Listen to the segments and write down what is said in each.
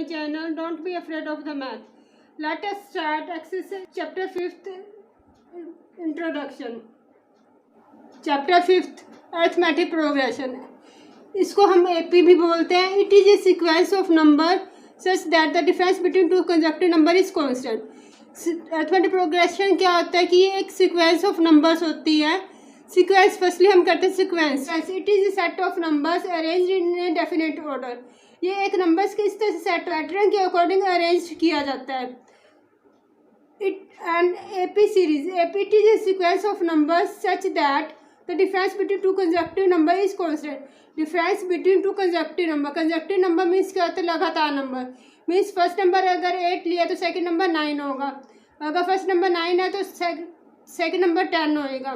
my channel. Don't be afraid of the math. Let us start exercise chapter 5th introduction. Chapter 5th arithmetic progression. इसको हम AP भी बोलते हैं. It is a sequence of number such that the difference between two consecutive number is constant. Arithmetic progression क्या होता है कि ये एक सीक्वेंस ऑफ नंबर्स होती है. सीक्वेंस फर्स्टली हम करते हैं sequence. It is a set of numbers arranged in a definite order. ये एक नंबर्स के इस तरह से सेट पैटर्न के अकॉर्डिंग अरेंज किया जाता है. It and AP series. It is a sequence of numbers such that the difference between two consecutive number is constant. Difference between two consecutive number. Consecutive number means क्या होता है? लगातार number. Means first number अगर 8 लिया तो second number 9 होगा. अगर first number 9 है तो सेकंड नंबर 10 होएगा.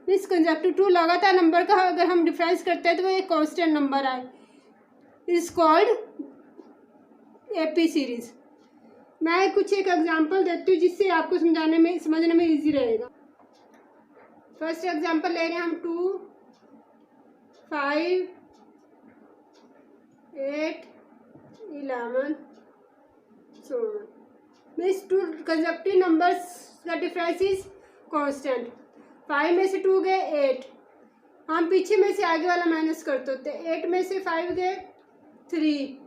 मीन्स कंसेक्यूटिव टू लगातार नंबर का अगर हम डिफरेंस करते हैं तो वो एक कांस्टेंट नंबर है. Is called AP series. मैं कुछ एक एग्जांपल देती हूँ जिससे आपको समझने में इजी रहेगा. फर्स्ट एग्जांपल ले रहे हैं हम 2, 5, 8, 11. So means two consecutive numbers का डिफरेंस इज कांस्टेंट. 5 में से 2 गए 8. हम पीछे में से आगे वाला माइनस करते होते हैं. 8 में से 5 गए 3.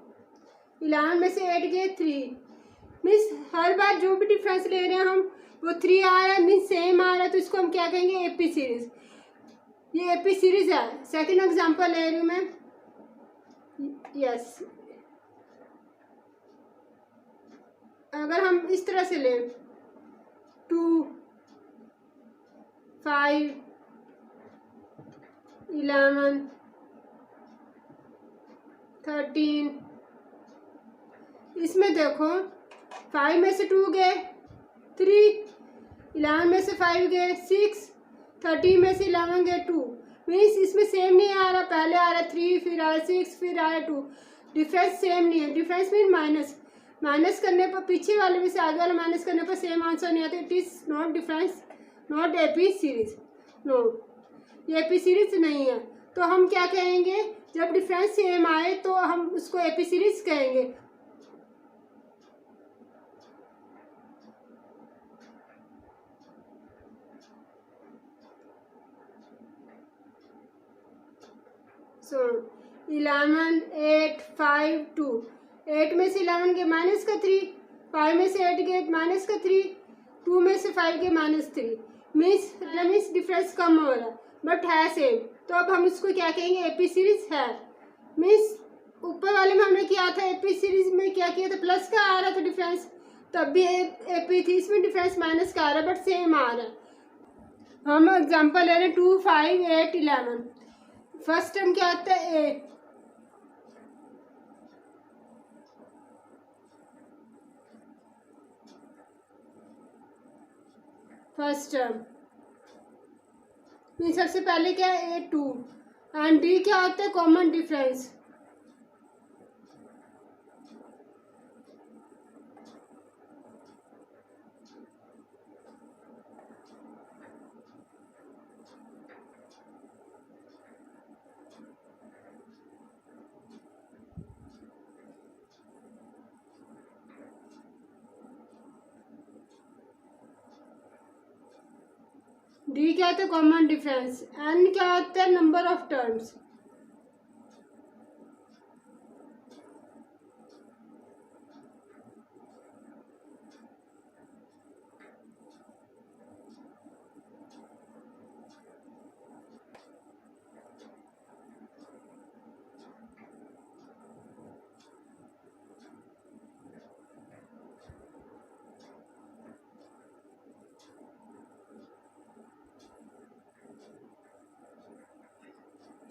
11 में से 8 गए 3. मीन्स हर बार जो भी डिफरेंस ले रहे हैं हम वो 3 आ रहा है. मीन्स सेम आ रहा है तो इसको हम क्या कहेंगे? AP series. ये AP सीरीज है. सेकेंड एग्जाम्पल ले रही हूँ मैं. यस अगर हम इस तरह से लें 2, 5, 11, 13. इसमें देखो 5 में से 2 गए 3, 11 में से 5 गए 6, 13 में से 11 गए 2. मीन्स इसमें सेम नहीं आ रहा. पहले आ रहा 3, फिर आया 6, फिर आया 2. डिफरेंस सेम नहीं है. डिफरेंस मीन माइनस करने पर पीछे वाले में से आगे वाला माइनस करने पर सेम आंसर नहीं आता. It is not difference, not AP series. No, ये AP सीरीज नहीं है. तो हम क्या कहेंगे? जब डिफरेंस सेम आए तो हम उसको AP सीरीज कहेंगे. सो 11, 8, 5, 2. 8 में से 11 के माइनस का 3. 5 में से 8 के माइनस का 3. 2 में से 5 के -3. मीन्स डिफरेंस कम हो रहा है बट है सेम. तो अब हम इसको क्या कहेंगे? AP सीरीज है. मीन्स ऊपर वाले में हमने किया था AP सीरीज में क्या किया था? प्लस का आ रहा था डिफरेंस, तब भी AP थी. इसमें डिफरेंस माइनस का आ रहा है बट सेम आ रहा है. हम एग्जाम्पल ले रहे हैं 2, 5, 8, 11. फर्स्ट टर्म क्या आता है? 8. फर्स्ट टर्म मीन सबसे पहले क्या है? 2. एंड D क्या होता है? Common difference. D क्या होता है? Common difference. N क्या होता है? Number of terms.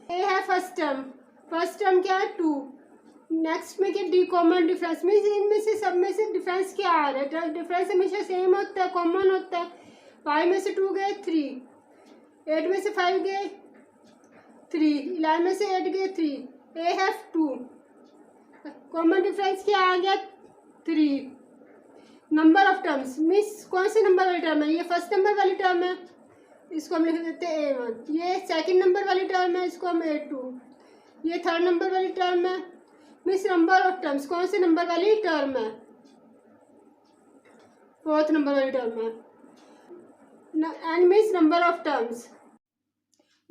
A है फर्स्ट टर्म. फर्स्ट टर्म क्या है? 2. नेक्स्ट में क्या? D common difference. मीन्स इनमें से सब में से डिफरेंस क्या आ रहा है? डिफरेंस हमेशा सेम होता है, कॉमन होता है. 5 में से 2 गए 3. 8 में से 5 गए 3. 11 में से 8 गए 3. A है 2. कॉमन डिफरेंस क्या आ गया? 3. नंबर ऑफ टर्म्स मीन्स कौन से नंबर वाली टर्म है? ये फर्स्ट नंबर वाली टर्म है, इसको हम लिख देते हैं A1. ये सेकंड नंबर वाली टर्म है, इसको हम A2. ये थर्ड नंबर वाली टर्म है, मीन्स नंबर ऑफ टर्म्स, कौन से नंबर वाली टर्म है, फोर्थ नंबर वाली टर्म है। N means number of terms.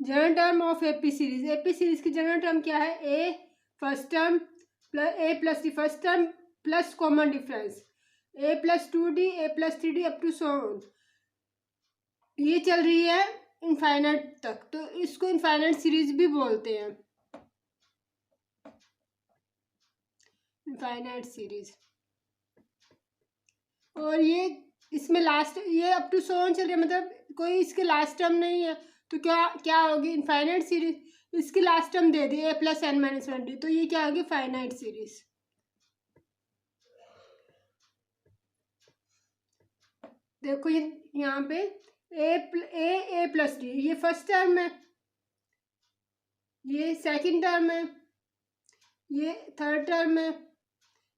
General term of AP series, AP series की जनरल टर्म क्या है, a first term plus a plus d first term plus common difference, a plus 2d a plus 3d up to so on. ये चल रही है infinite तक, तो इसको इनफाइनाइट सीरीज भी बोलते हैं, इनफाइनाइट सीरीज। और ये इसमें लास्ट, ये अप टू सो ऑन चल रही है, मतलब कोई इसके लास्ट टर्म नहीं है, तो क्या क्या होगी इनफाइनाइट सीरीज। इसकी लास्ट टर्म दे दी ए प्लस एन माइनस 1d, तो ये क्या होगी फाइनाइट सीरीज। देखो ये यहाँ पे ए प्लस डी, ये फर्स्ट टर्म है, ये सेकंड टर्म है, ये थर्ड टर्म है,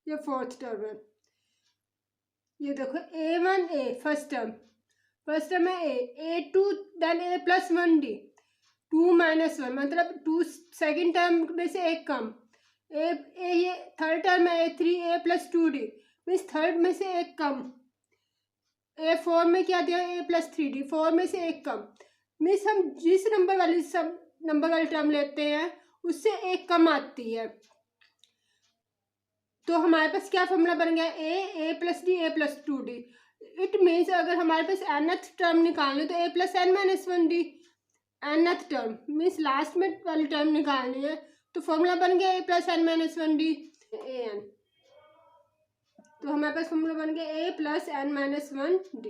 ये फोर्थ टर्म है। ये देखो A1 ए फर्स्ट टर्म है A2 देन ए प्लस 1d 2 माइनस 1, मतलब 2 सेकेंड टर्म में से एक कम, ये थर्ड टर्म है A3 ए प्लस 2d, मीन्स थर्ड में से एक कम। A4 में क्या दिया, ए प्लस 3d 4 में से एक कम, मीन्स हम जिस नंबर वाली टर्म लेते हैं उससे एक कम आती है। तो हमारे पास क्या फॉर्मूला बन गया, a plus d a plus 2d। It means अगर हमारे पास nth टर्म निकालनी तो a plus n minus 1d, nth term means last में वाली टर्म निकालनी है, तो फॉर्मूला बन गया a plus n minus 1d a n. तो हमारे पास फॉर्मूला बन गया a plus n minus 1d।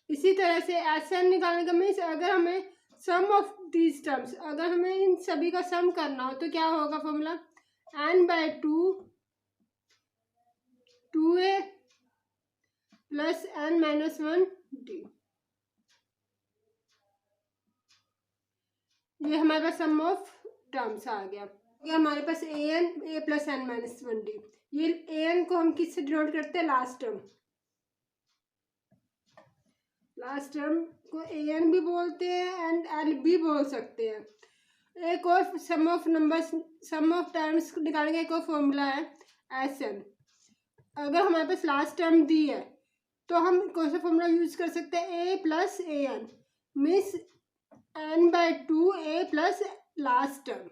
इसी तरह से एस एन निकालने का मीन्स अगर हमें सम ऑफ दीज टर्म्स, अगर हमें इन सभी का सम करना हो तो क्या होगा formula, n by 2a plus n minus 1d। ये हमारे पास सम ऑफ टर्म्स आ गया। ये हमारे पास ए प्लस एन माइनस 1d। ये an को हम किससे डिनोट करते हैं, लास्ट टर्म को an भी बोलते हैं एंड l भी बोल सकते हैं। एक और सम ऑफ टर्म्स निकालने का एक और फॉर्मूला है Sn। अगर हमारे पास लास्ट टर्म दी है तो हम कौन सा फॉर्मूला यूज कर सकते हैं, a plus an means n by 2 a plus last term.